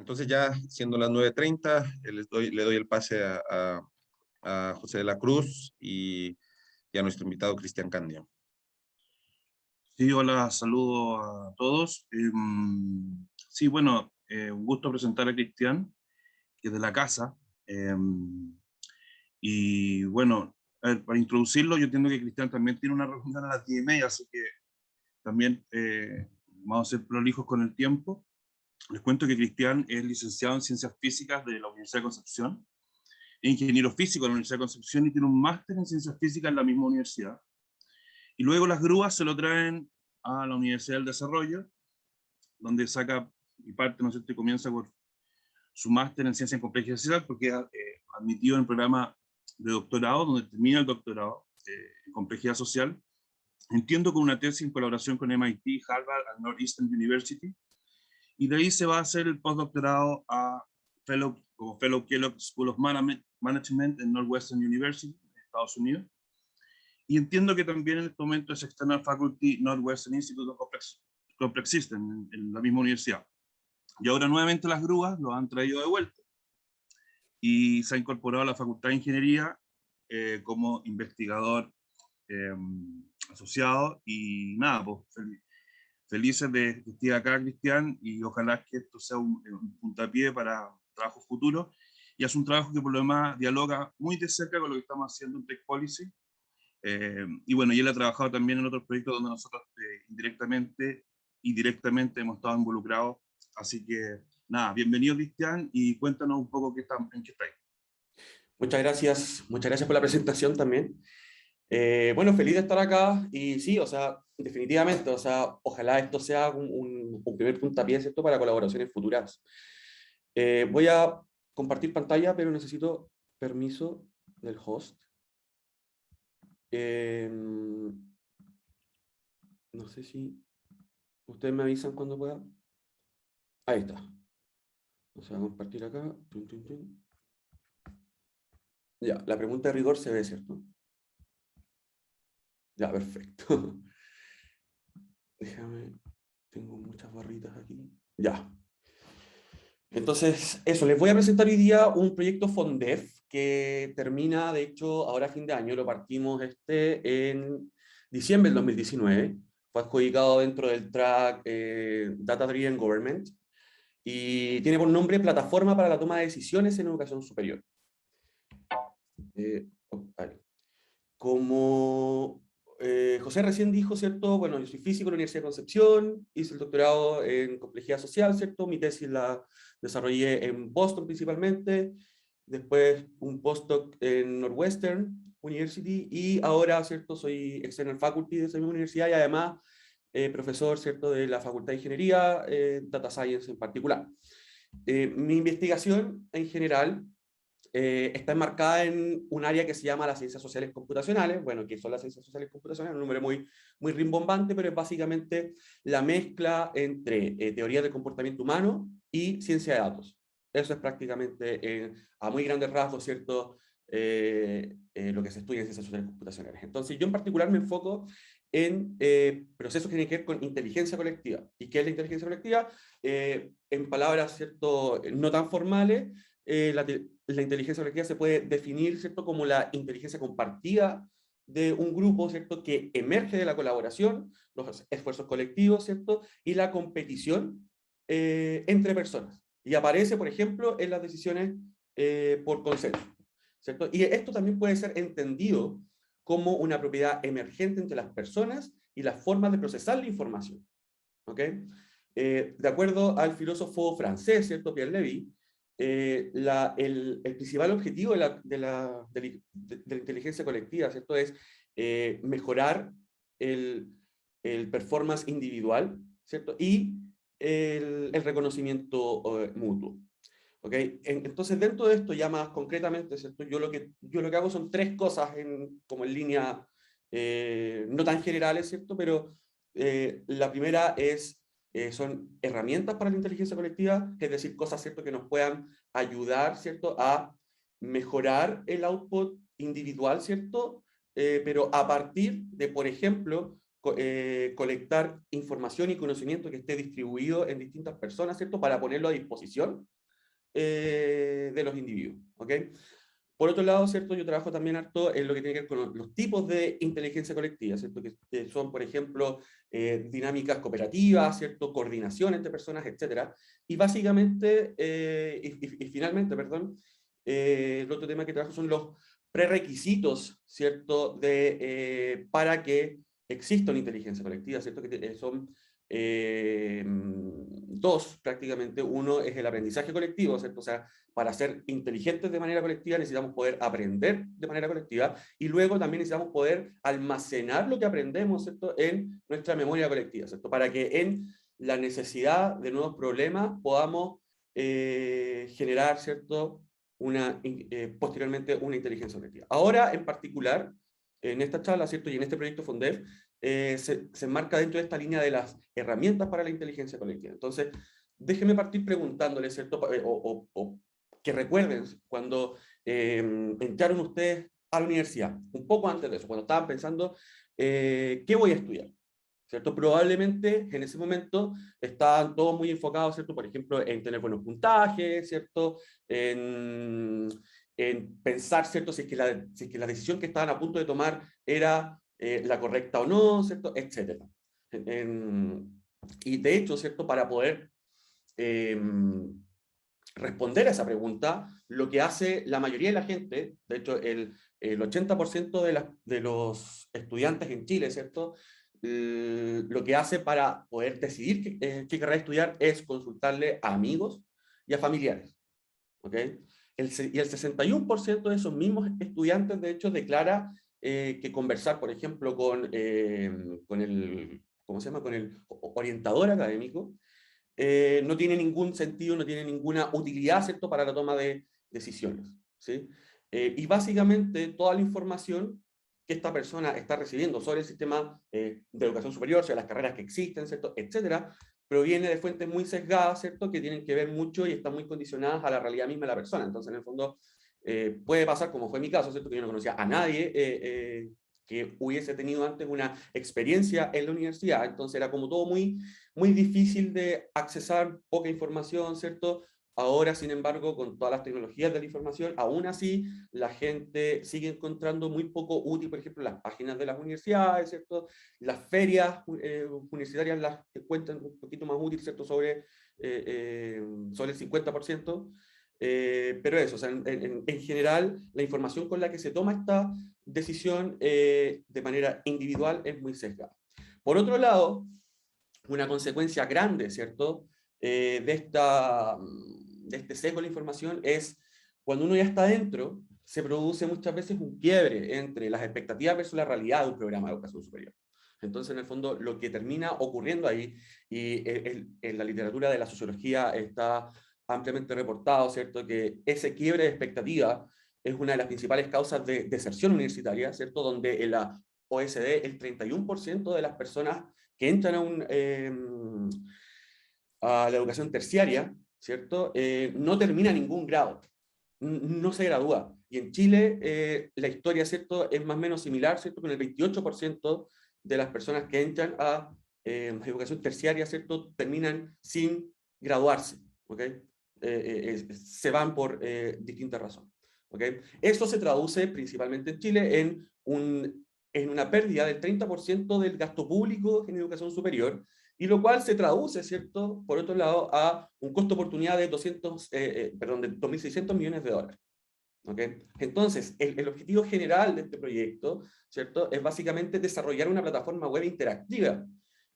entonces ya siendo las 9:30, le doy el pase a José de la Cruz y a nuestro invitado Cristian Candia. Sí, hola, saludo a todos. Sí, bueno, un gusto presentar a Cristian, que es de la casa. Y bueno, a ver, para introducirlo, yo entiendo que Cristian también tiene una reunión a las 10:30, así que también vamos a ser prolijos con el tiempo. Les cuento que Cristian es licenciado en Ciencias Físicas de la Universidad de Concepción, es ingeniero físico de la Universidad de Concepción y tiene un máster en Ciencias Físicas en la misma universidad. Y luego las grúas se lo traen a la Universidad del Desarrollo, donde saca y parte, ¿no es cierto?, y comienza por su máster en Ciencia en Complejidad Social, porque es admitido en el programa de doctorado, donde termina el doctorado en Complejidad Social. Entiendo con una tesis en colaboración con MIT, Harvard y Northeastern University, y de ahí se va a hacer el postdoctorado como Fellow Kellogg School of Management en Northwestern University, en Estados Unidos. Y entiendo que también en este momento es External Faculty Northwestern Institute of Complex Systems, en la misma universidad. Y ahora nuevamente las grúas lo han traído de vuelta y se ha incorporado a la Facultad de Ingeniería como investigador asociado. Y nada, pues felices de que esté acá, Cristian, y ojalá que esto sea un puntapié para trabajos futuros. Y es un trabajo que por lo demás dialoga muy de cerca con lo que estamos haciendo en Tech Policy. Y bueno, y él ha trabajado también en otros proyectos donde nosotros indirectamente y directamente hemos estado involucrados. Así que nada, bienvenido, Cristian, y cuéntanos un poco en qué estáis. Muchas gracias por la presentación también. Bueno, feliz de estar acá y sí, o sea, definitivamente, o sea, ojalá esto sea un primer puntapié, ¿cierto?, para colaboraciones futuras. Voy a compartir pantalla, pero necesito permiso del host. No sé si ustedes me avisan cuando pueda. Ahí está. Vamos a compartir acá. Ya, la pregunta de rigor se ve, ¿cierto? Ya, perfecto. Déjame, tengo muchas barritas aquí. Ya. Entonces, eso, les voy a presentar hoy día un proyecto FONDEF que termina, de hecho, ahora a fin de año. Lo partimos en diciembre del 2019. Fue adjudicado dentro del track Data Driven Government y tiene por nombre Plataforma para la Toma de Decisiones en Educación Superior. Como José recién dijo, ¿cierto? Bueno, yo soy físico en la Universidad de Concepción, hice el doctorado en complejidad social, ¿cierto? Mi tesis la desarrollé en Boston principalmente, después un postdoc en Northwestern University, y ahora, ¿cierto? Soy external faculty de esa misma universidad y además profesor, ¿cierto?, de la Facultad de Ingeniería, Data Science en particular. Mi investigación en general está enmarcada en un área que se llama las ciencias sociales computacionales. Bueno, ¿qué son las ciencias sociales computacionales? Un nombre muy rimbombante, pero es básicamente la mezcla entre teoría del comportamiento humano y ciencia de datos. Eso es prácticamente, a muy grandes rasgos, ¿cierto?, lo que se estudia en ciencias sociales computacionales. Entonces, yo en particular me enfoco en procesos que tienen que ver con inteligencia colectiva. ¿Y qué es la inteligencia colectiva? En palabras, ¿cierto?, no tan formales, la inteligencia colectiva se puede definir, ¿cierto?, como la inteligencia compartida de un grupo, ¿cierto?, que emerge de la colaboración, los esfuerzos colectivos, ¿cierto?, y la competición entre personas. Y aparece, por ejemplo, en las decisiones por consenso, ¿cierto? Y esto también puede ser entendido como una propiedad emergente entre las personas y las formas de procesar la información. ¿Ok? De acuerdo al filósofo francés, ¿cierto?, Pierre Levy, el principal objetivo de la inteligencia colectiva, ¿cierto?, es mejorar el performance individual, ¿cierto?, y el reconocimiento mutuo. ¿Okay? Entonces, dentro de esto, ya más concretamente, ¿cierto?, yo lo que hago son tres cosas como en línea no tan generales, ¿cierto?, pero la primera son herramientas para la inteligencia colectiva, es decir, cosas, ¿cierto?, que nos puedan ayudar, ¿cierto?, a mejorar el output individual, ¿cierto?, pero a partir de, por ejemplo, colectar información y conocimiento que esté distribuido en distintas personas, ¿cierto?, para ponerlo a disposición de los individuos, ¿ok? Por otro lado, ¿cierto? Yo trabajo también harto en lo que tiene que ver con los tipos de inteligencia colectiva, ¿cierto? Que son, por ejemplo, dinámicas cooperativas, ¿cierto? Coordinación entre personas, etc. Y básicamente, y finalmente, perdón, el otro tema que trabajo son los prerequisitos, ¿cierto? Para que exista una inteligencia colectiva, ¿cierto? Que son dos prácticamente. Uno es el aprendizaje colectivo, ¿cierto? O sea, para ser inteligentes de manera colectiva necesitamos poder aprender de manera colectiva y luego también necesitamos poder almacenar lo que aprendemos, ¿cierto? En nuestra memoria colectiva, ¿cierto? Para que en la necesidad de nuevos problemas podamos generar, ¿cierto? Posteriormente una inteligencia colectiva. Ahora, en particular, en esta charla, ¿cierto? Y en este proyecto FONDEF, se enmarca dentro de esta línea de las herramientas para la inteligencia colectiva. Entonces, déjenme partir preguntándole, ¿cierto? O que recuerden cuando entraron ustedes a la universidad, un poco antes de eso, cuando estaban pensando, ¿qué voy a estudiar? ¿Cierto? Probablemente en ese momento estaban todos muy enfocados, ¿cierto? Por ejemplo, en tener buenos puntajes, ¿cierto? En pensar, ¿cierto? Si es que la decisión que estaban a punto de tomar era la correcta o no, ¿cierto? Etcétera. Y de hecho, ¿cierto? Para poder responder a esa pregunta, lo que hace la mayoría de la gente, de hecho el 80% de los estudiantes en Chile, ¿cierto? Lo que hace para poder decidir qué carrera estudiar es consultarle a amigos y a familiares. ¿Ok? Y el 61% de esos mismos estudiantes, de hecho, declara que conversar, por ejemplo, con el, ¿cómo se llama? Con el orientador académico, no tiene ningún sentido, no tiene ninguna utilidad, ¿cierto?, para la toma de decisiones, ¿sí? Y básicamente toda la información que esta persona está recibiendo sobre el sistema de educación superior, sobre las carreras que existen, ¿cierto?, etcétera, proviene de fuentes muy sesgadas, ¿cierto?, que tienen que ver mucho y están muy condicionadas a la realidad misma de la persona. Entonces, en el fondo, puede pasar, como fue mi caso, ¿cierto?, que yo no conocía a nadie que hubiese tenido antes una experiencia en la universidad. Entonces era como todo muy, muy difícil de accesar, poca información, ¿cierto? Ahora, sin embargo, con todas las tecnologías de la información, aún así, la gente sigue encontrando muy poco útil, por ejemplo, las páginas de las universidades, ¿cierto? Las ferias universitarias las cuentan un poquito más útil, ¿cierto? Sobre el 50%. Pero eso, o sea, en general, la información con la que se toma esta decisión de manera individual es muy sesgada. Por otro lado, una consecuencia grande, ¿cierto?, de este sesgo de la información es cuando uno ya está dentro, se produce muchas veces un quiebre entre las expectativas versus la realidad de un programa de educación superior. Entonces, en el fondo, lo que termina ocurriendo ahí, y en la literatura de la sociología está ampliamente reportado, ¿cierto?, que ese quiebre de expectativa es una de las principales causas de deserción universitaria, ¿cierto?, donde en la OECD el 31% de las personas que entran a la educación terciaria, ¿cierto?, no termina ningún grado, no se gradúa. Y en Chile la historia, ¿cierto?, es más o menos similar, ¿cierto?, con el 28% de las personas que entran a educación terciaria, ¿cierto?, terminan sin graduarse, ¿ok? Se van por distintas razones, ¿ok? Esto se traduce principalmente en Chile en una pérdida del 30% del gasto público en educación superior, y lo cual se traduce, ¿cierto?, por otro lado, a un costo de oportunidad de 2.600 millones de dólares. ¿Okay? Entonces, el objetivo general de este proyecto, ¿cierto?, es básicamente desarrollar una plataforma web interactiva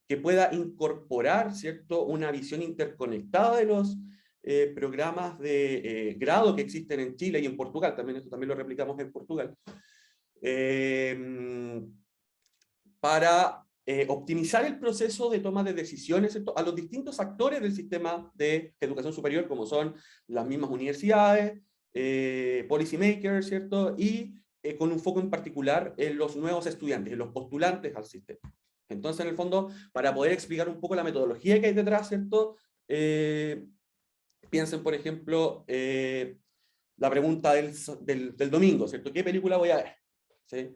que pueda incorporar, ¿cierto?, una visión interconectada de los programas de grado que existen en Chile y en Portugal, también esto también lo replicamos en Portugal, para optimizar el proceso de toma de decisiones, ¿cierto?, a los distintos actores del sistema de educación superior, como son las mismas universidades, policy makers, ¿cierto?, y con un foco en particular en los nuevos estudiantes, en los postulantes al sistema. Entonces, en el fondo, para poder explicar un poco la metodología que hay detrás, ¿cierto?, piensen, por ejemplo, la pregunta del domingo, ¿cierto? ¿Qué película voy a ver? ¿Sí?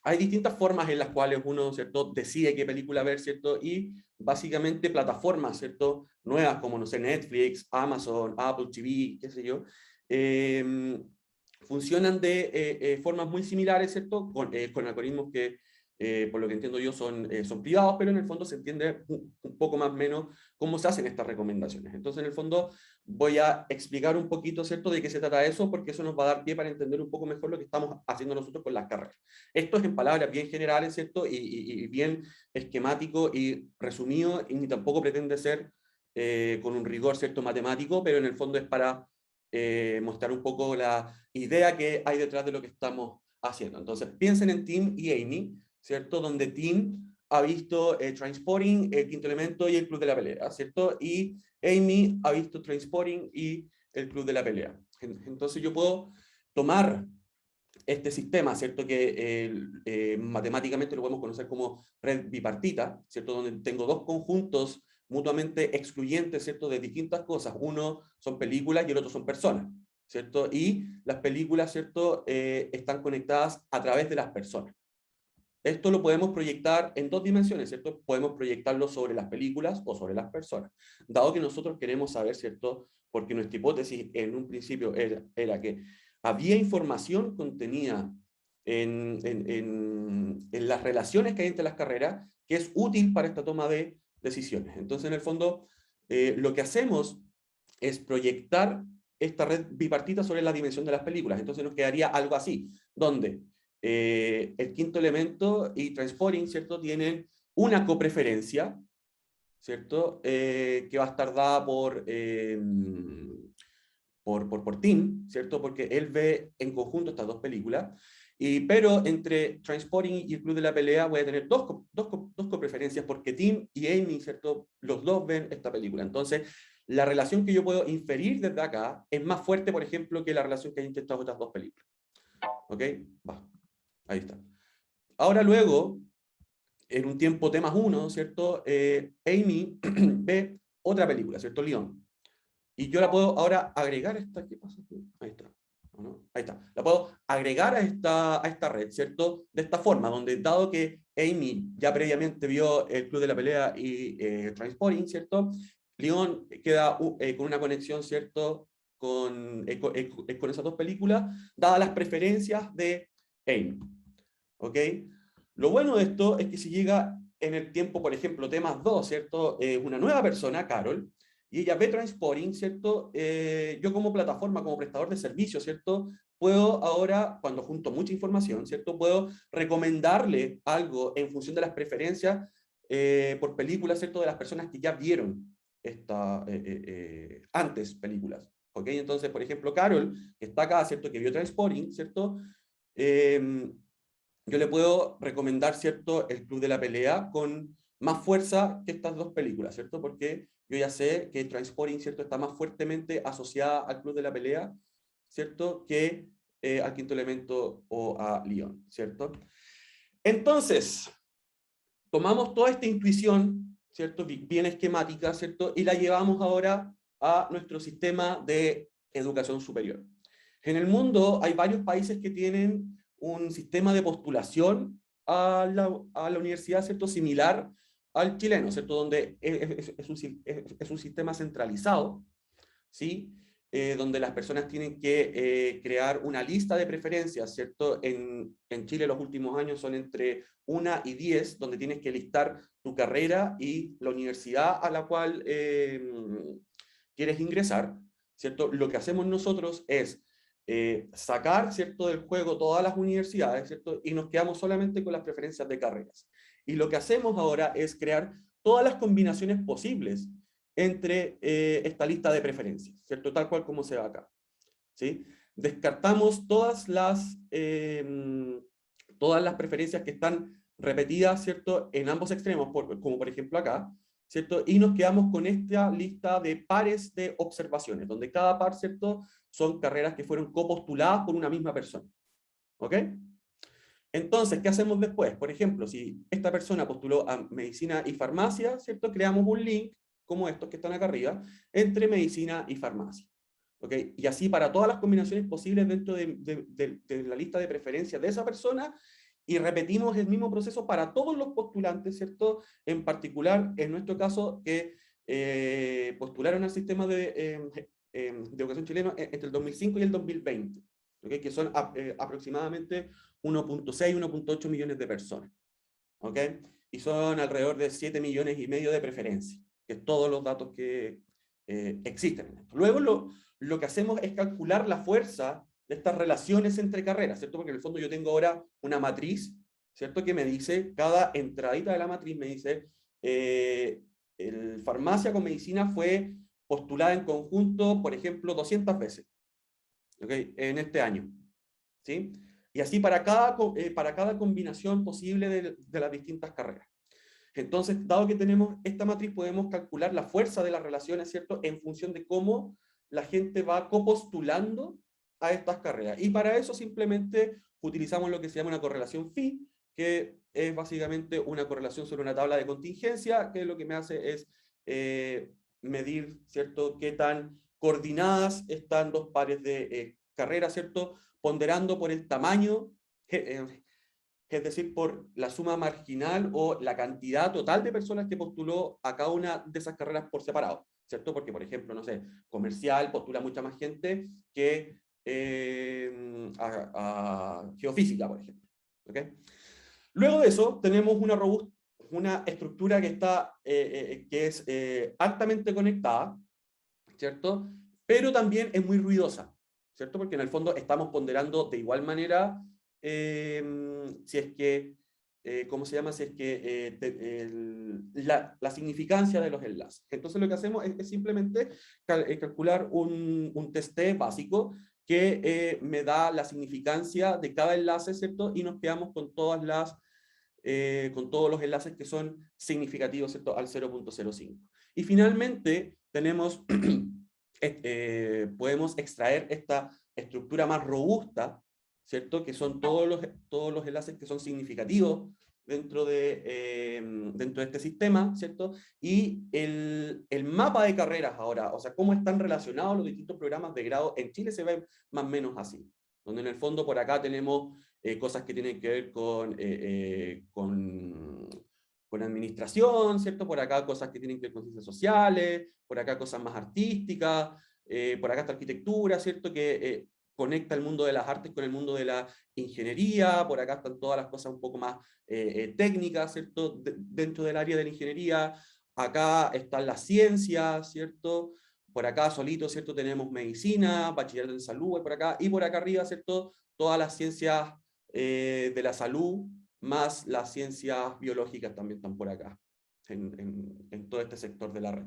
hay distintas formas en las cuales uno, ¿cierto?, decide qué película ver, ¿cierto? Y básicamente plataformas, ¿cierto?, nuevas como, no sé, Netflix, Amazon, Apple TV, qué sé yo, funcionan de formas muy similares, ¿cierto?, con algoritmos que, por lo que entiendo yo, son privados, pero en el fondo se entiende un poco más o menos cómo se hacen estas recomendaciones. Entonces, en el fondo, voy a explicar un poquito, ¿cierto?, de qué se trata eso, porque eso nos va a dar pie para entender un poco mejor lo que estamos haciendo nosotros con las carreras. Esto es en palabras bien generales, ¿cierto?, y bien esquemático y resumido, y ni tampoco pretende ser con un rigor, ¿cierto?, matemático, pero en el fondo es para mostrar un poco la idea que hay detrás de lo que estamos haciendo. Entonces, piensen en Tim y Amy, ¿cierto?, donde Tim ha visto Trainspotting, El Quinto Elemento y El Club de la Pelea, ¿cierto? Y Amy ha visto Trainspotting y El Club de la Pelea. Entonces yo puedo tomar este sistema, ¿cierto?, que matemáticamente lo podemos conocer como red bipartita, ¿cierto?, donde tengo dos conjuntos mutuamente excluyentes, ¿cierto?, de distintas cosas. Uno son películas y el otro son personas, ¿cierto? Y las películas, ¿cierto?, están conectadas a través de las personas. Esto lo podemos proyectar en dos dimensiones, ¿cierto? Podemos proyectarlo sobre las películas o sobre las personas. Dado que nosotros queremos saber, ¿cierto?, porque nuestra hipótesis en un principio era que había información contenida en las relaciones que hay entre las carreras que es útil para esta toma de decisiones. Entonces, en el fondo, lo que hacemos es proyectar esta red bipartita sobre la dimensión de las películas. Entonces nos quedaría algo así, donde El Quinto Elemento y Trainspotting, ¿cierto?, tienen una copreferencia, ¿cierto?, que va a estar dada por Tim, ¿cierto?, porque él ve en conjunto estas dos películas, pero entre Trainspotting y El Club de la Pelea voy a tener dos copreferencias porque Tim y Amy, ¿cierto?, los dos ven esta película. Entonces, la relación que yo puedo inferir desde acá es más fuerte, por ejemplo, que la relación que hay entre estas otras dos películas. ¿Ok? Va. Ahí está. Ahora luego, en un tiempo T más 1, ¿cierto? Amy ve otra película, ¿cierto? Leon. Y yo la puedo ahora agregar a esta... ¿Qué pasa? Ahí está. ¿No? Ahí está. La puedo agregar a esta red, ¿cierto? De esta forma, donde dado que Amy ya previamente vio El Club de la Pelea y Trainspotting, ¿cierto? Leon queda con una conexión, ¿cierto?, con esas dos películas, dadas las preferencias de Amy. ¿Ok? Lo bueno de esto es que si llega en el tiempo, por ejemplo, T más 2, ¿cierto? Una nueva persona, Carol, y ella ve Trainspotting, ¿cierto? Yo como plataforma, como prestador de servicios, ¿cierto?, puedo ahora, cuando junto mucha información, ¿cierto?, puedo recomendarle algo en función de las preferencias por películas, ¿cierto?, de las personas que ya vieron antes películas. ¿Ok? Entonces, por ejemplo, Carol, que está acá, ¿cierto?, que vio Trainspotting, ¿cierto?, yo le puedo recomendar, ¿cierto?, El Club de la Pelea con más fuerza que estas dos películas, ¿cierto? Porque yo ya sé que Trainspotting, ¿cierto?, está más fuertemente asociada al Club de la Pelea, ¿cierto?, que al Quinto Elemento o a Leon, ¿cierto? Entonces, tomamos toda esta intuición, ¿cierto?, bien esquemática, ¿cierto?, y la llevamos ahora a nuestro sistema de educación superior. En el mundo hay varios países que tienen un sistema de postulación a la universidad, ¿cierto?, similar al chileno, ¿cierto?, donde es un sistema centralizado, ¿sí?, donde las personas tienen que crear una lista de preferencias, ¿cierto? En Chile los últimos años son entre 1 y 10, donde tienes que listar tu carrera y la universidad a la cual quieres ingresar, ¿cierto? Lo que hacemos nosotros es sacar, ¿cierto?, del juego todas las universidades, ¿cierto?, y nos quedamos solamente con las preferencias de carreras. Y lo que hacemos ahora es crear todas las combinaciones posibles entre esta lista de preferencias, ¿cierto?, tal cual como se va acá, ¿sí? Descartamos todas las preferencias que están repetidas, ¿cierto?, en ambos extremos, como por ejemplo acá, ¿cierto? Y nos quedamos con esta lista de pares de observaciones, donde cada par, ¿cierto?, son carreras que fueron copostuladas por una misma persona. ¿Ok? Entonces, ¿qué hacemos después? Por ejemplo, si esta persona postuló a medicina y farmacia, ¿cierto?, creamos un link, como estos que están acá arriba, entre medicina y farmacia. ¿Ok? Y así para todas las combinaciones posibles dentro de la lista de preferencias de esa persona, y repetimos el mismo proceso para todos los postulantes, ¿cierto? En particular, en nuestro caso, que postularon al sistema de educación chileno entre el 2005 y el 2020, ¿okay? Que son aproximadamente 1.6, 1.8 millones de personas, ¿okay? Y son alrededor de 7 millones y medio de preferencias, que es todos los datos que existen en esto. Luego lo que hacemos es calcular la fuerza de estas relaciones entre carreras, ¿cierto? Porque en el fondo yo tengo ahora una matriz, ¿cierto? Que me dice, cada entradita de la matriz me dice, el farmacia con medicina fue postulada en conjunto, por ejemplo, 200 veces, ¿okay? En este año, ¿sí? Y así para cada combinación posible de las distintas carreras. Entonces, dado que tenemos esta matriz, podemos calcular la fuerza de las relaciones, ¿cierto? En función de cómo la gente va copostulando a estas carreras. Y para eso simplemente utilizamos lo que se llama una correlación phi, que es básicamente una correlación sobre una tabla de contingencia, que lo que me hace es medir, ¿cierto?, qué tan coordinadas están dos pares de carreras, ¿cierto?, ponderando por el tamaño, es decir, por la suma marginal o la cantidad total de personas que postuló a cada una de esas carreras por separado, ¿cierto? Porque, por ejemplo, no sé, comercial postula mucha más gente que a geofísica, por ejemplo. ¿Okay? Luego de eso, tenemos una estructura que, que es altamente conectada, ¿cierto? Pero también es muy ruidosa, ¿cierto? Porque en el fondo estamos ponderando de igual manera si es que, ¿cómo se llama? Si es que la significancia de los enlaces. Entonces lo que hacemos es simplemente calcular un test básico que me da la significancia de cada enlace, ¿cierto? Y nos quedamos con todas con todos los enlaces que son significativos, ¿cierto? Al 0.05. Y finalmente tenemos, podemos extraer esta estructura más robusta, ¿cierto? Que son todos los enlaces que son significativos dentro de este sistema, ¿cierto? Y el mapa de carreras ahora, o sea, cómo están relacionados los distintos programas de grado en Chile se ve más o menos así, donde en el fondo por acá tenemos cosas que tienen que ver con administración, ¿cierto? Por acá cosas que tienen que ver con ciencias sociales, por acá cosas más artísticas, por acá está arquitectura, ¿cierto? Que conecta el mundo de las artes con el mundo de la ingeniería, por acá están todas las cosas un poco más técnicas, ¿cierto? Dentro del área de la ingeniería, acá están las ciencias, ¿cierto? Por acá solito, ¿cierto? Tenemos medicina, bachillerato en salud, y por acá arriba, ¿cierto? Todas las ciencias de la salud, más las ciencias biológicas también están por acá, en todo este sector de la red.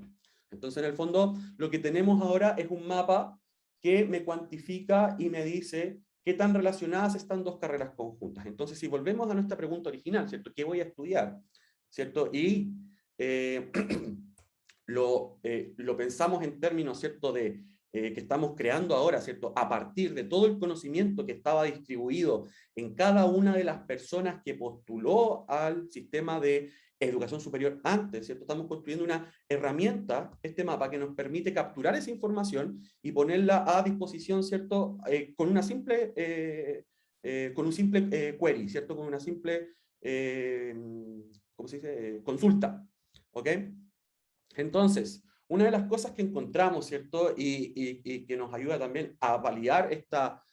Entonces, en el fondo, lo que tenemos ahora es un mapa que me cuantifica y me dice qué tan relacionadas están dos carreras conjuntas. Entonces, si volvemos a nuestra pregunta original, ¿cierto? ¿Qué voy a estudiar? ¿Cierto? Y lo pensamos en términos, ¿cierto?, de que estamos creando ahora, ¿cierto?, a partir de todo el conocimiento que estaba distribuido en cada una de las personas que postuló al sistema de educación superior antes, ¿cierto? Estamos construyendo una herramienta, este mapa, que nos permite capturar esa información y ponerla a disposición, ¿cierto?, con una simple, con un simple query, ¿cierto?, con una simple, ¿cómo se dice?, consulta, ¿ok? Entonces, una de las cosas que encontramos, ¿cierto? Y que nos ayuda también a validar esta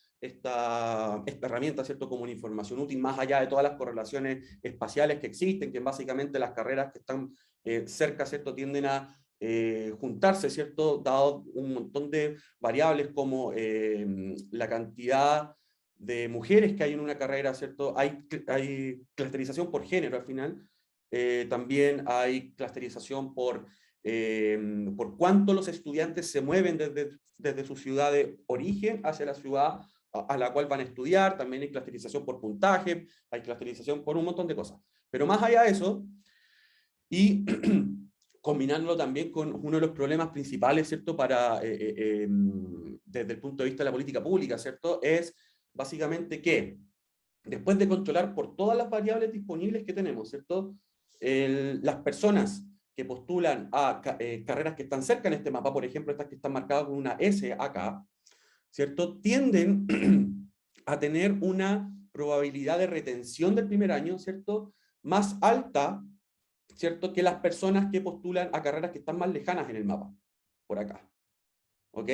herramienta, ¿cierto? Como una información útil, más allá de todas las correlaciones espaciales que existen, que básicamente las carreras que están cerca, ¿cierto? Tienden a juntarse, ¿cierto? Dado un montón de variables como la cantidad de mujeres que hay en una carrera, ¿cierto? Hay clusterización por género al final. También hay clusterización por cuánto los estudiantes se mueven desde su ciudad de origen hacia la ciudad a la cual van a estudiar. También hay clusterización por puntaje, hay clusterización por un montón de cosas. Pero más allá de eso, y combinándolo también con uno de los problemas principales, ¿cierto?, desde el punto de vista de la política pública, ¿cierto?, es básicamente que después de controlar por todas las variables disponibles que tenemos, ¿cierto?, las personas que postulan a carreras que están cerca en este mapa, por ejemplo, estas que están marcadas con una S acá, ¿cierto?, tienden a tener una probabilidad de retención del primer año, ¿cierto?, más alta, ¿cierto?, que las personas que postulan a carreras que están más lejanas en el mapa, por acá. ¿Ok?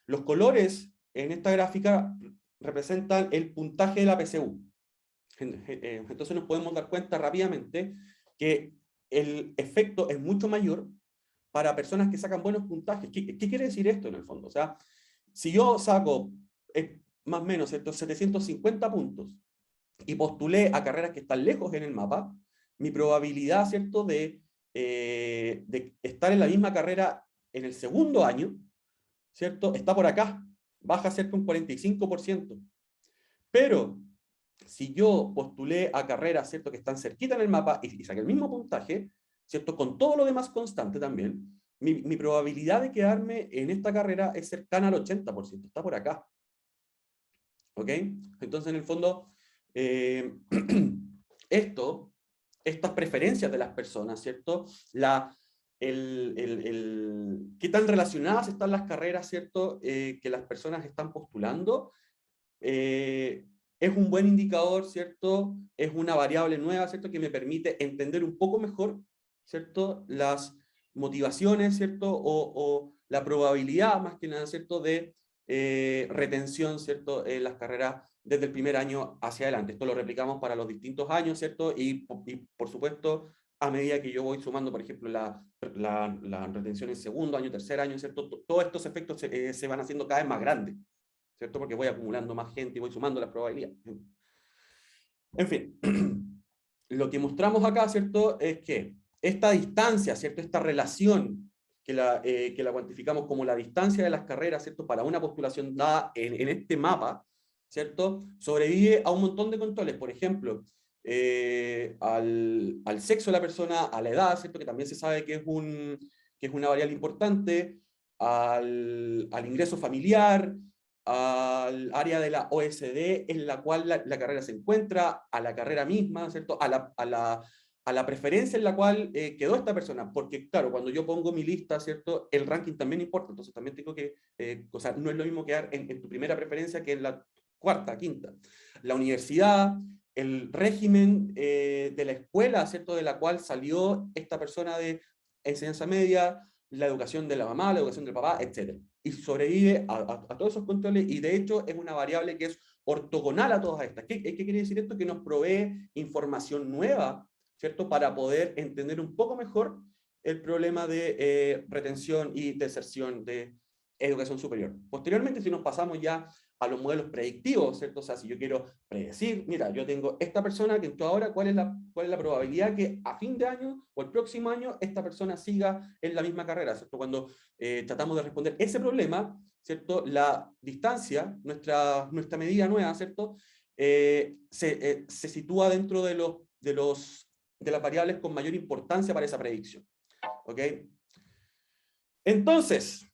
Los colores en esta gráfica representan el puntaje de la PSU. Entonces nos podemos dar cuenta rápidamente que el efecto es mucho mayor para personas que sacan buenos puntajes. ¿Qué quiere decir esto en el fondo? O sea, si yo saco más o menos estos 750 puntos y postulé a carreras que están lejos en el mapa, mi probabilidad, ¿cierto?, de estar en la misma carrera en el segundo año, ¿cierto?, está por acá, baja cerca un 45%. Pero si yo postulé a carreras, ¿cierto?, que están cerquita en el mapa y saqué el mismo puntaje, ¿cierto?, con todo lo demás constante también, mi probabilidad de quedarme en esta carrera es cercana al 80%, está por acá. ¿Ok? Entonces, en el fondo, estas preferencias de las personas, ¿cierto? ¿Qué tan relacionadas están las carreras, ¿cierto?, que las personas están postulando, es un buen indicador, ¿cierto? Es una variable nueva, ¿cierto?, que me permite entender un poco mejor, ¿cierto?, las motivaciones, ¿cierto?, o la probabilidad, más que nada, ¿cierto?, de retención, ¿cierto?, en las carreras desde el primer año hacia adelante. Esto lo replicamos para los distintos años, ¿cierto? Y por supuesto, a medida que yo voy sumando, por ejemplo, la retención en segundo año, tercer año, ¿cierto? Todos estos efectos se van haciendo cada vez más grandes, ¿cierto? Porque voy acumulando más gente y voy sumando las probabilidades. En fin, lo que mostramos acá, ¿cierto?, es que esta distancia, ¿cierto?, esta relación que la cuantificamos como la distancia de las carreras, ¿cierto?, para una postulación dada en este mapa, ¿cierto?, sobrevive a un montón de controles. Por ejemplo, al sexo de la persona, a la edad, ¿cierto?, que también se sabe que es una variable importante, al ingreso familiar, al área de la OSD en la cual la carrera se encuentra, a la carrera misma, ¿cierto?, a la preferencia en la cual quedó esta persona, porque claro, cuando yo pongo mi lista, ¿cierto?, el ranking también importa, entonces también tengo que, o sea, no es lo mismo quedar en tu primera preferencia que en la cuarta, quinta. La universidad, el régimen de la escuela, ¿cierto?, de la cual salió esta persona de enseñanza media, la educación de la mamá, la educación del papá, etc. Y sobrevive a todos esos controles, y de hecho es una variable que es ortogonal a todas estas. ¿Qué quiere decir esto? Que nos provee información nueva, ¿cierto?, para poder entender un poco mejor el problema de retención y deserción de educación superior. Posteriormente, si nos pasamos ya a los modelos predictivos, ¿cierto? O sea, si yo quiero predecir, mira, yo tengo esta persona que entró ahora, ¿cuál es la probabilidad que a fin de año o el próximo año esta persona siga en la misma carrera, ¿cierto? Cuando tratamos de responder ese problema, ¿cierto?, la distancia, nuestra medida nueva, ¿cierto?, se sitúa dentro de las variables con mayor importancia para esa predicción. ¿Ok? Entonces,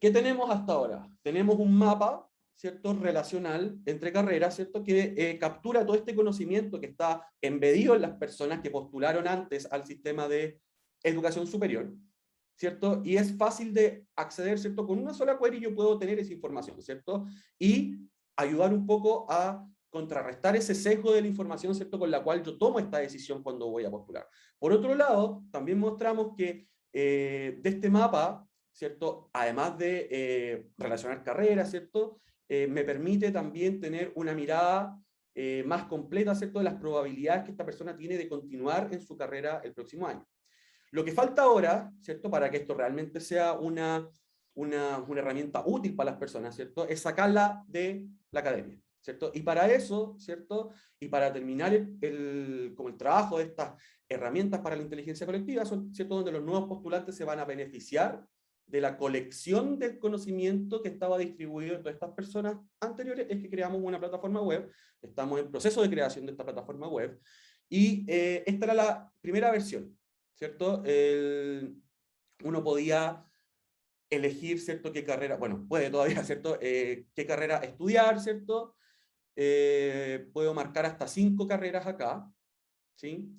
¿qué tenemos hasta ahora? Tenemos un mapa, ¿cierto?, relacional entre carreras, ¿cierto?, que captura todo este conocimiento que está embedido en las personas que postularon antes al sistema de educación superior, ¿cierto? Y es fácil de acceder, ¿cierto? Con una sola query yo puedo tener esa información, ¿cierto? Y ayudar un poco a contrarrestar ese sesgo de la información, ¿cierto?, con la cual yo tomo esta decisión cuando voy a postular. Por otro lado, también mostramos que de este mapa, ¿cierto?, además de relacionar carreras, ¿cierto?, me permite también tener una mirada más completa, ¿cierto?, de las probabilidades que esta persona tiene de continuar en su carrera el próximo año. Lo que falta ahora, ¿cierto?, para que esto realmente sea una herramienta útil para las personas, ¿cierto?, es sacarla de la academia, ¿cierto? Y para eso, ¿cierto?, y para terminar como el trabajo de estas herramientas para la inteligencia colectiva, son, ¿cierto?, donde los nuevos postulantes se van a beneficiar de la colección del conocimiento que estaba distribuido entre estas personas anteriores, es que creamos una plataforma web, estamos en proceso de creación de esta plataforma web, y esta era la primera versión, ¿cierto? Uno podía elegir, ¿cierto?, qué carrera, bueno, puede todavía, ¿cierto?, qué carrera estudiar, ¿cierto? Puedo marcar hasta 5 carreras acá, ¿sí?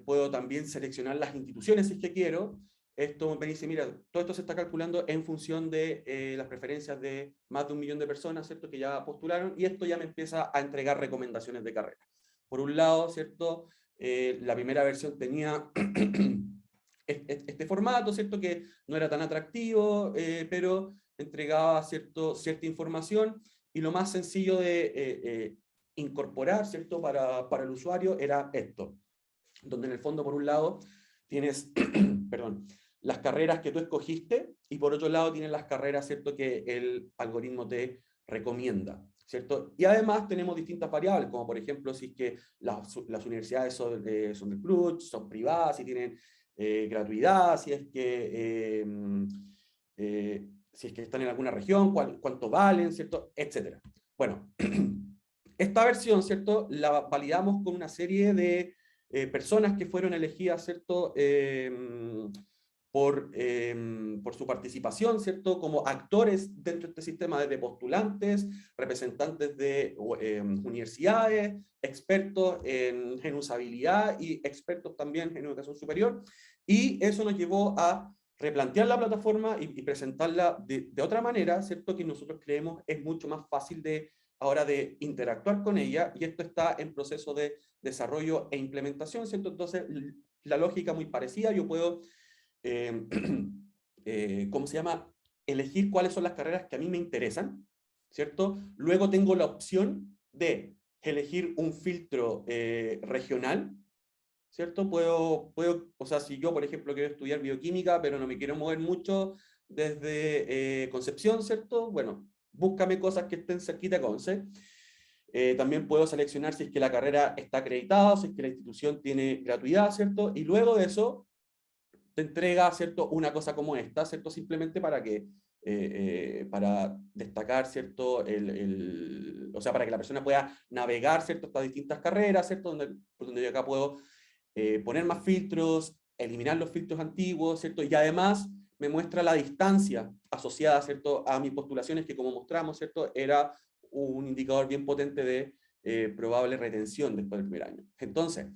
Puedo también seleccionar las instituciones si es que quiero, esto me dice, mira, todo esto se está calculando en función de las preferencias de más de 1 millón de personas, ¿cierto?, que ya postularon, y esto ya me empieza a entregar recomendaciones de carrera. Por un lado, ¿cierto?, la primera versión tenía este formato, ¿cierto?, que no era tan atractivo, pero entregaba cierta información, y lo más sencillo de incorporar, ¿cierto?, para el usuario era esto, donde en el fondo, por un lado, tienes perdón, las carreras que tú escogiste, y por otro lado tienes las carreras, ¿cierto?, que el algoritmo te recomienda, ¿cierto? Y además tenemos distintas variables, como por ejemplo, si es que las universidades son del CRUH, son privadas, si tienen gratuidad, si es que están en alguna región, cuánto valen, ¿cierto?, etcétera. Bueno, esta versión, ¿cierto?, la validamos con una serie de personas que fueron elegidas, ¿cierto?, por su participación, ¿cierto?, como actores dentro de este sistema, desde postulantes, representantes de universidades, expertos en usabilidad y expertos también en educación superior, y eso nos llevó a replantear la plataforma y presentarla de otra manera, ¿cierto?, que nosotros creemos es mucho más fácil ahora de interactuar con ella, y esto está en proceso de desarrollo e implementación, ¿cierto? Entonces, la lógica muy parecida, yo puedo, ¿cómo se llama?, elegir cuáles son las carreras que a mí me interesan, ¿cierto? Luego tengo la opción de elegir un filtro regional, ¿cierto? O sea, si yo, por ejemplo, quiero estudiar bioquímica, pero no me quiero mover mucho desde Concepción, ¿cierto? Bueno, búscame cosas que estén cerquita de Conce. También puedo seleccionar si es que la carrera está acreditada, si es que la institución tiene gratuidad, ¿cierto? Y luego de eso, te entrega, ¿cierto?, una cosa como esta, ¿cierto?, simplemente para destacar, ¿cierto?, o sea, para que la persona pueda navegar, ¿cierto?, estas distintas carreras, ¿cierto?, donde yo acá puedo poner más filtros, eliminar los filtros antiguos, ¿cierto?, y además me muestra la distancia asociada, ¿cierto?, a mis postulaciones, que como mostramos, ¿cierto?, era un indicador bien potente de probable retención después del primer año. Entonces,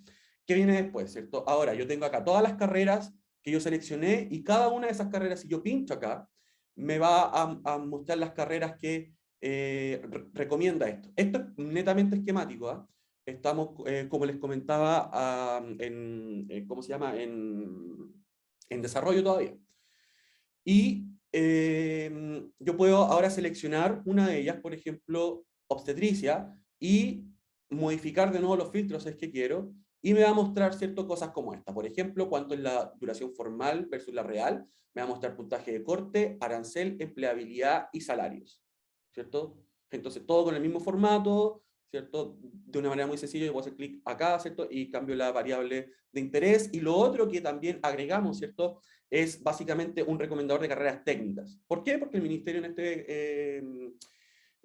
¿qué viene después, ¿cierto? Ahora, yo tengo acá todas las carreras que yo seleccioné, y cada una de esas carreras, si yo pincho acá, me va a mostrar las carreras que recomienda esto. Esto es netamente esquemático, ¿eh? Estamos, como les comentaba, ¿cómo se llama?, en desarrollo todavía. Y yo puedo ahora seleccionar una de ellas, por ejemplo, obstetricia, y modificar de nuevo los filtros si es que quiero, y me va a mostrar ciertas cosas como esta. Por ejemplo, cuánto es la duración formal versus la real. Me va a mostrar puntaje de corte, arancel, empleabilidad y salarios, ¿cierto? Entonces, todo con el mismo formato, ¿cierto? De una manera muy sencilla, yo puedo hacer clic acá, ¿cierto?, y cambio la variable de interés. Y lo otro que también agregamos, ¿cierto?, es básicamente un recomendador de carreras técnicas. ¿Por qué? Porque el ministerio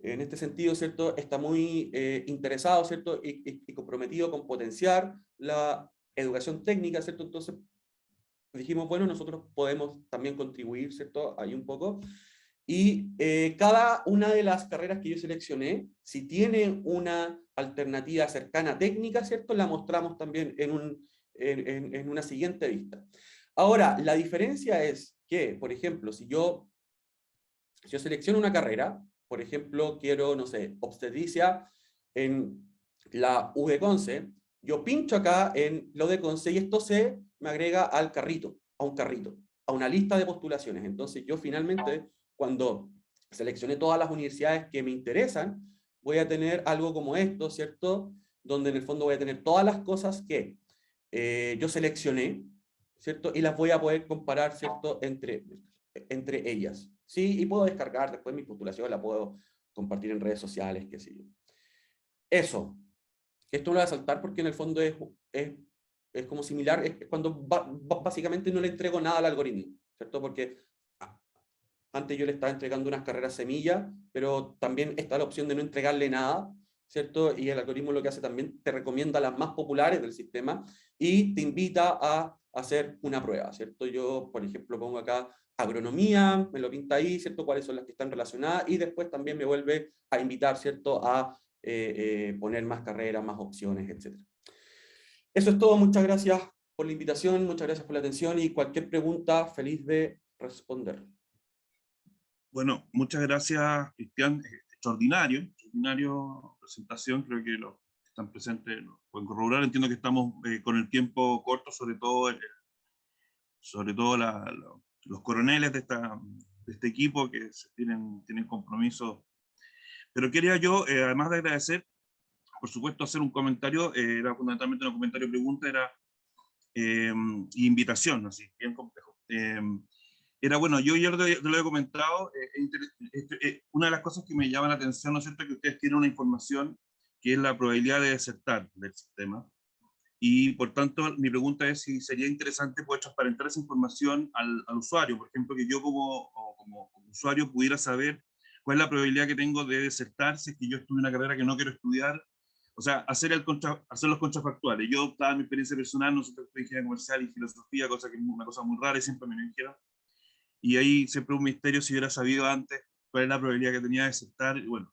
en este sentido, ¿cierto?, está muy interesado, ¿cierto?, y comprometido con potenciar la educación técnica, ¿cierto? Entonces dijimos, bueno, nosotros podemos también contribuir, ¿cierto?, ahí un poco. Y cada una de las carreras que yo seleccioné, si tiene una alternativa cercana técnica, ¿cierto?, la mostramos también en una siguiente vista. Ahora, la diferencia es que, por ejemplo, si yo selecciono una carrera, por ejemplo, quiero, no sé, obstetricia en la U de Conce, yo pincho acá en lo de Conce y esto me agrega al carrito, a una lista de postulaciones. Entonces yo finalmente, cuando seleccioné todas las universidades que me interesan, voy a tener algo como esto, ¿cierto? Donde en el fondo voy a tener todas las cosas que yo seleccioné, ¿cierto? Y las voy a poder comparar, ¿cierto?, entre ellas, ¿sí? Y puedo descargar después mi postulación, la puedo compartir en redes sociales, qué sé yo. Eso. Esto lo voy a saltar porque en el fondo es como similar, es cuando básicamente no le entrego nada al algoritmo, ¿cierto? Porque antes yo le estaba entregando unas carreras semillas, pero también está la opción de no entregarle nada, ¿cierto? Y el algoritmo lo que hace también te recomienda las más populares del sistema y te invita a hacer una prueba, ¿cierto? Yo, por ejemplo, pongo acá agronomía, me lo pinta ahí, ¿cierto? Cuáles son las que están relacionadas, y después también me vuelve a invitar, ¿cierto?, a poner más carreras, más opciones, etc. Eso es todo, muchas gracias por la invitación, muchas gracias por la atención y cualquier pregunta, feliz de responder. Bueno, muchas gracias, Cristian. Extraordinario presentación. Creo que los que están presentes lo pueden corroborar. Entiendo que estamos con el tiempo corto, sobre todo los coroneles de este equipo que tienen compromisos. Pero quería yo, además de agradecer, por supuesto, hacer un comentario, era fundamentalmente un comentario pregunta, era invitación, así, bien complejo. Era bueno, yo ya te lo he comentado, una de las cosas que me llama la atención, ¿no es cierto?, que ustedes tienen una información que es la probabilidad de desertar del sistema, y por tanto mi pregunta es si sería interesante poder transparentar esa información al usuario, por ejemplo, que yo como usuario pudiera saber cuál es la probabilidad que tengo de desertar si es que yo estudio una carrera que no quiero estudiar, o sea, hacer los contrafactuales. Yo, dada mi experiencia personal, no sé, estudié ingeniería comercial y filosofía, cosa que es una cosa muy rara y siempre me lo dijeron, y ahí siempre un misterio si hubiera sabido antes cuál es la probabilidad que tenía de desertar, y bueno,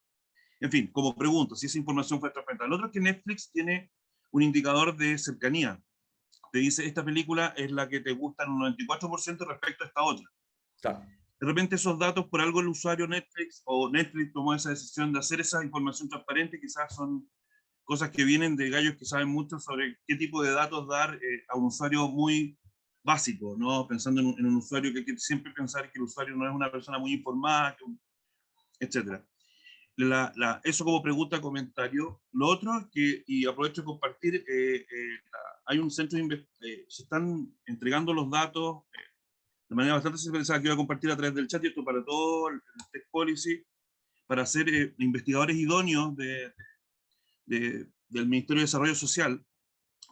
en fin, como pregunto, si esa información fue transparente. Lo otro es que Netflix tiene un indicador de cercanía. Te dice, esta película es la que te gusta en un 94% respecto a esta otra. Claro. De repente esos datos, por algo el usuario Netflix o Netflix tomó esa decisión de hacer esa información transparente, quizás son cosas que vienen de gallos que saben mucho sobre qué tipo de datos dar a un usuario muy básico, ¿no? Pensando en un usuario que hay que siempre pensar que el usuario no es una persona muy informada, etc. Eso como pregunta, comentario. Lo otro es que, y aprovecho de compartir, hay un centro de se están entregando los datos de manera bastante centralizada, que voy a compartir a través del chat, y esto para todo el Tech Policy, para ser investigadores idóneos del Ministerio de Desarrollo Social.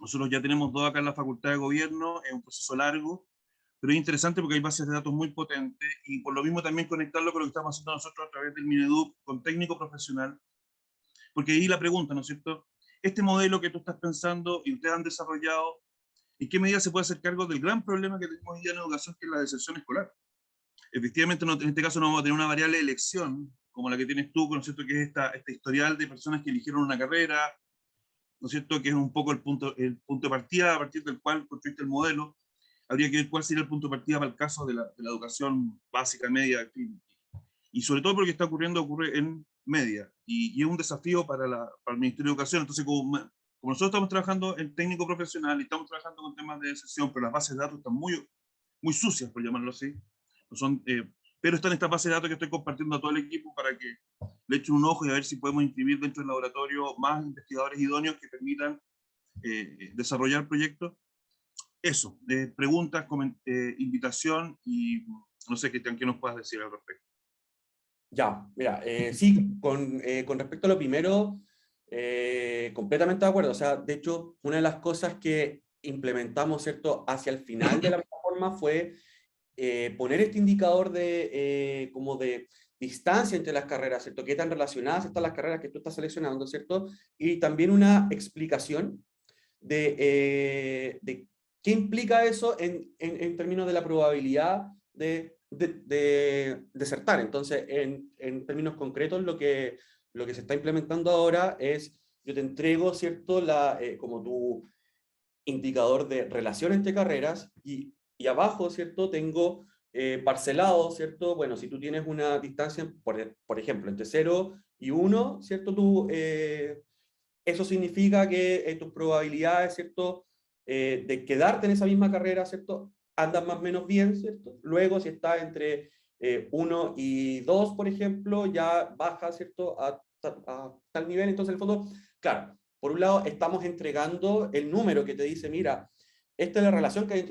Nosotros ya tenemos dos acá en la Facultad de Gobierno, es un proceso largo, pero es interesante porque hay bases de datos muy potentes, y por lo mismo también conectarlo con lo que estamos haciendo nosotros a través del Mineduc con técnico profesional, porque ahí la pregunta, ¿no es cierto? Este modelo que tú estás pensando y ustedes han desarrollado, ¿en qué medida se puede hacer cargo del gran problema que tenemos hoy día en educación, que es la deserción escolar? Efectivamente, en este caso no vamos a tener una variable de elección, como la que tienes tú, ¿no es cierto?, que es este historial de personas que eligieron una carrera, ¿no es cierto?, que es un poco el punto de partida a partir del cual construiste el modelo. Habría que ver cuál sería el punto de partida para el caso de la educación básica, media, y sobre todo porque ocurre en media, y es un desafío para el Ministerio de Educación. Entonces, como nosotros estamos trabajando en técnico profesional y estamos trabajando con temas de deserción, pero las bases de datos están muy sucias, por llamarlo así, no son, pero está en esta base de datos que estoy compartiendo a todo el equipo para que le echen un ojo y a ver si podemos inscribir dentro del laboratorio más investigadores idóneos que permitan desarrollar proyectos. Eso, preguntas, invitación, y no sé, Cristian, ¿qué nos puedas decir al respecto? Ya, mira, sí, con respecto a lo primero, completamente de acuerdo. O sea, de hecho, una de las cosas que implementamos, ¿cierto?, hacia el final de la plataforma fue poner este indicador como de distancia entre las carreras, ¿cierto? Qué tan relacionadas están las carreras que tú estás seleccionando, ¿cierto? Y también una explicación de qué implica eso en términos de la probabilidad de desertar. Entonces, en términos concretos, lo que se está implementando ahora es, yo te entrego, ¿cierto?, como tu indicador de relación entre carreras, y abajo, ¿cierto?, tengo parcelado, ¿cierto? Bueno, si tú tienes una distancia, por ejemplo, entre 0 y 1, ¿cierto? Eso significa que tus probabilidades, ¿cierto?, de quedarte en esa misma carrera, ¿cierto?, andan más o menos bien, ¿cierto? Luego, si está entre 1 y 2, por ejemplo, ya baja, ¿cierto?, a tal nivel. Entonces, en el fondo, claro, por un lado, estamos entregando el número que te dice, mira, esta es la relación que hay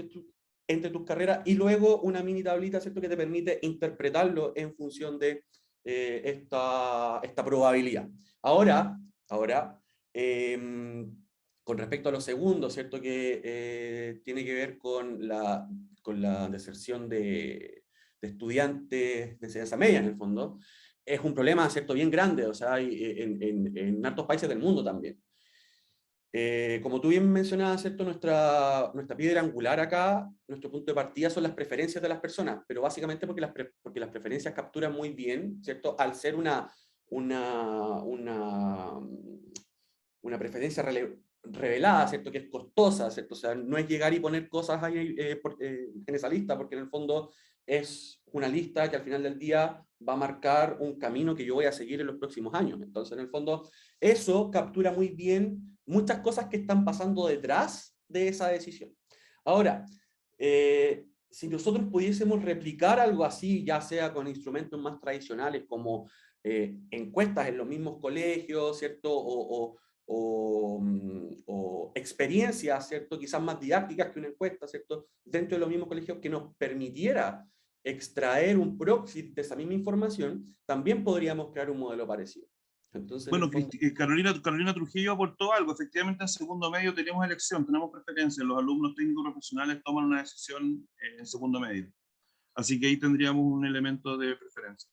entre tus carreras, y luego una mini tablita, ¿cierto?, que te permite interpretarlo en función de esta probabilidad. Ahora, con respecto a lo segundo, ¿cierto?, que tiene que ver con la deserción de estudiantes de enseñanza media, en el fondo, es un problema, ¿cierto?, bien grande, o sea, en hartos países del mundo también. Como tú bien mencionabas, ¿cierto?, nuestra piedra angular acá, nuestro punto de partida son las preferencias de las personas, pero básicamente porque las preferencias capturan muy bien, ¿cierto?, al ser una preferencia revelada, ¿cierto? Que es costosa, ¿cierto? O sea, no es llegar y poner cosas ahí en esa lista, porque en el fondo es una lista que al final del día va a marcar un camino que yo voy a seguir en los próximos años. Entonces, en el fondo, eso captura muy bien muchas cosas que están pasando detrás de esa decisión. Ahora, si nosotros pudiésemos replicar algo así, ya sea con instrumentos más tradicionales como encuestas en los mismos colegios, ¿cierto? O experiencias, ¿cierto? Quizás más didácticas que una encuesta, ¿cierto? Dentro de los mismos colegios que nos permitiera extraer un proxy de esa misma información, también podríamos crear un modelo parecido. Entonces, en Bueno, el fondo, Carolina Trujillo aportó algo. Efectivamente, en segundo medio tenemos elección, tenemos preferencia. Los alumnos técnicos profesionales toman una decisión en segundo medio. Así que ahí tendríamos un elemento de preferencia.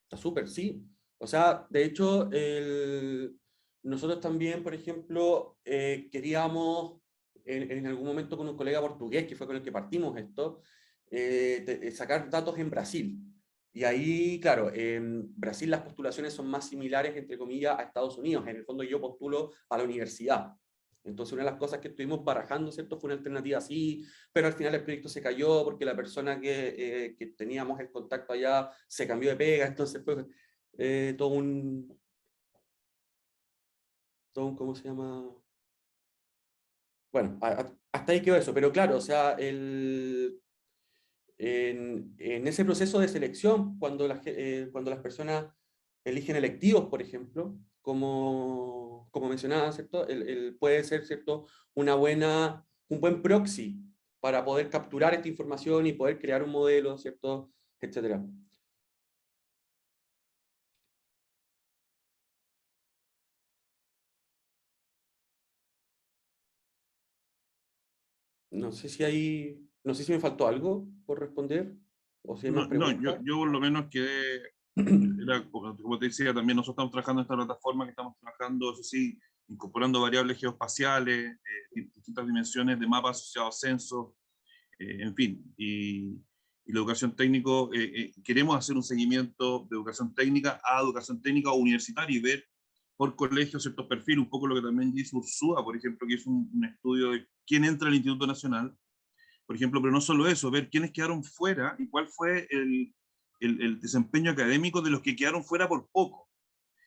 está súper, sí. O sea, de hecho, nosotros también, por ejemplo, queríamos en algún momento con un colega portugués, que fue con el que partimos esto, sacar datos en Brasil. Y ahí, claro, en Brasil las postulaciones son más similares, entre comillas, a Estados Unidos. En el fondo yo postulo a la universidad. Entonces una de las cosas que estuvimos barajando, ¿cierto? Fue una alternativa así, pero al final el proyecto se cayó porque la persona que teníamos el contacto allá se cambió de pega, entonces fue todo ¿cómo se llama? Bueno, hasta ahí quedó eso, pero claro, o sea, en ese proceso de selección, cuando las personas eligen electivos, por ejemplo, como mencionaba, ¿cierto? Puede ser, ¿cierto? Un buen proxy para poder capturar esta información y poder crear un modelo, ¿cierto? Etcétera. No sé si me faltó algo por responder, o si hay más No, preguntas. yo por lo menos quedé, como te decía, también nosotros estamos trabajando en esta plataforma que estamos trabajando, eso sí, incorporando variables geoespaciales, distintas dimensiones de mapas asociados a censos, en fin, y la educación técnico, queremos hacer un seguimiento de educación técnica a educación técnica o universitaria y ver por colegios ciertos perfiles, un poco lo que también hizo Ursúa, por ejemplo, que es un estudio de quién entra al Instituto Nacional, por ejemplo, pero no solo eso, ver quiénes quedaron fuera y cuál fue el desempeño académico de los que quedaron fuera por poco.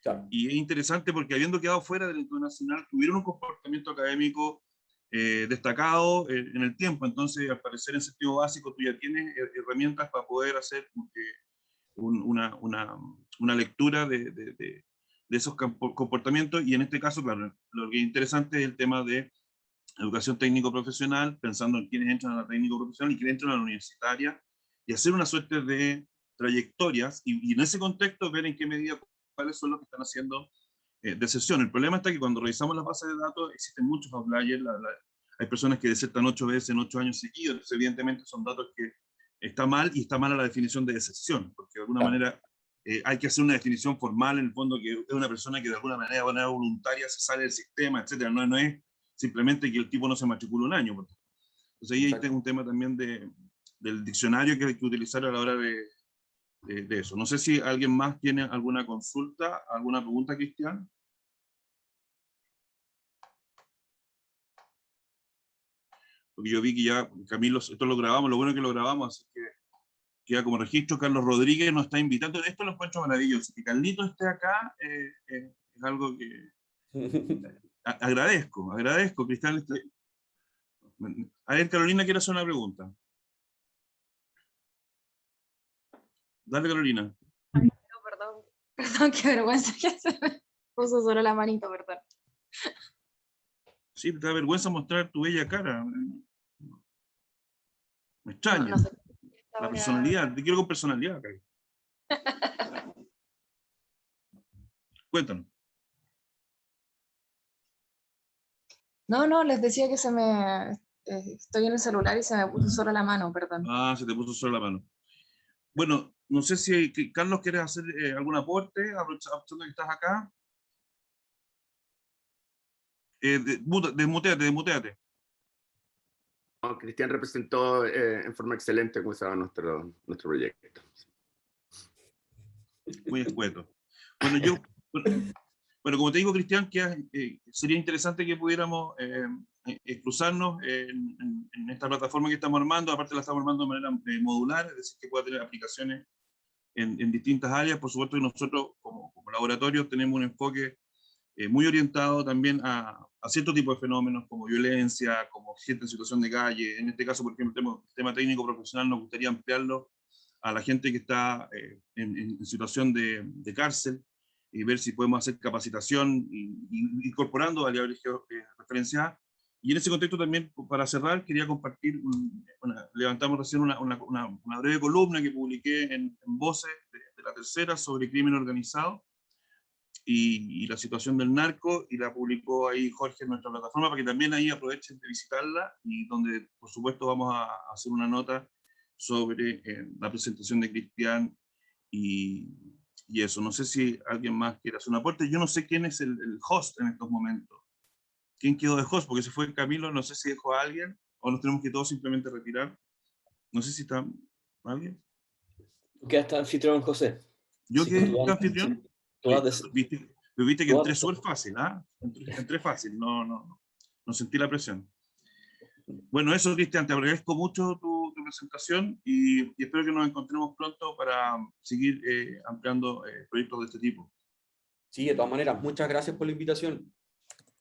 Claro. Y es interesante porque habiendo quedado fuera del Instituto Nacional, tuvieron un comportamiento académico destacado en el tiempo. Entonces, al parecer, en sentido básico, tú ya tienes herramientas para poder hacer una lectura de esos comportamientos. Y en este caso, claro, lo que es interesante es el tema de educación técnico-profesional, pensando en quienes entran a la técnico-profesional y quienes entran a la universitaria, y hacer una suerte de trayectorias, y en ese contexto ver en qué medida cuáles son los que están haciendo deserción. El problema está que cuando revisamos las bases de datos existen muchos outliers, hay personas que desertan 8 veces en 8 años seguidos, entonces evidentemente son datos que está mal, y está mala la definición de deserción, porque de alguna manera hay que hacer una definición formal en el fondo, que es una persona que de alguna manera voluntaria se sale del sistema, etcétera. No es simplemente que el tipo no se matricula un año. Entonces ahí tengo un tema también del diccionario que hay que utilizar a la hora de eso. No sé si alguien más tiene alguna consulta, alguna pregunta, Cristian. Porque yo vi que ya, Camilo, esto lo grabamos, lo bueno es que lo grabamos, así que queda como registro. Carlos Rodríguez nos está invitando. Esto lo encuentro maravilloso. Que Carlito esté acá es algo que agradezco, Cristian. A ver, Carolina quiere hacer una pregunta. Dale, Carolina. No, perdón, qué vergüenza que se me puso solo la manito, perdón. Sí, te da vergüenza mostrar tu bella cara. Me extraña. No sé. La personalidad, te quiero con personalidad, Cari. Cuéntanos. No, les decía que estoy en el celular y se me puso solo la mano, perdón. Ah, se te puso solo la mano. Bueno, no sé si Carlos quiere hacer algún aporte, aprovechando que estás acá. Desmuteate. No, Cristian representó en forma excelente cómo estaba nuestro proyecto. Muy escueto. Bueno, Bueno, como te digo, Cristian, que sería interesante que pudiéramos cruzarnos en esta plataforma que estamos armando. Aparte la estamos armando de manera modular, es decir, que pueda tener aplicaciones en distintas áreas. Por supuesto que nosotros como laboratorio tenemos un enfoque muy orientado también a cierto tipo de fenómenos como violencia, como gente en situación de calle. En este caso, por ejemplo, el tema técnico profesional nos gustaría ampliarlo a la gente que está en situación de cárcel y ver si podemos hacer capacitación incorporando variables referenciadas. Y en ese contexto también, para cerrar, quería compartir, levantamos recién una breve columna que publiqué en Voces de La Tercera sobre crimen organizado y la situación del narco, y la publicó ahí Jorge en nuestra plataforma, para que también ahí aprovechen de visitarla, y donde por supuesto vamos a hacer una nota sobre la presentación de Cristian y eso. No sé si alguien más quiere hacer un aporte. Yo no sé quién es el host en estos momentos. ¿Quién quedó de host? Porque se fue Camilo, no sé si dejó a alguien, o nos tenemos que todos simplemente retirar. No sé si está alguien. ¿Tú quedaste anfitrión, José? ¿Yo Sí, quedé tú anfitrión? tú has de- Viste que tú entré has- súper fácil, ¿ah? Entré fácil, no sentí la presión. Bueno, eso, Cristian, te agradezco mucho tu presentación y espero que nos encontremos pronto para seguir ampliando proyectos de este tipo. Sí, de todas maneras, muchas gracias por la invitación.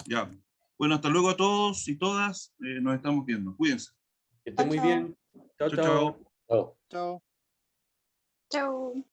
Ya. Bueno, hasta luego a todos y todas. Nos estamos viendo. Cuídense. Que estén muy Chao. bien. Chao, Chao, chao. chao. Chao. Chao. Chau.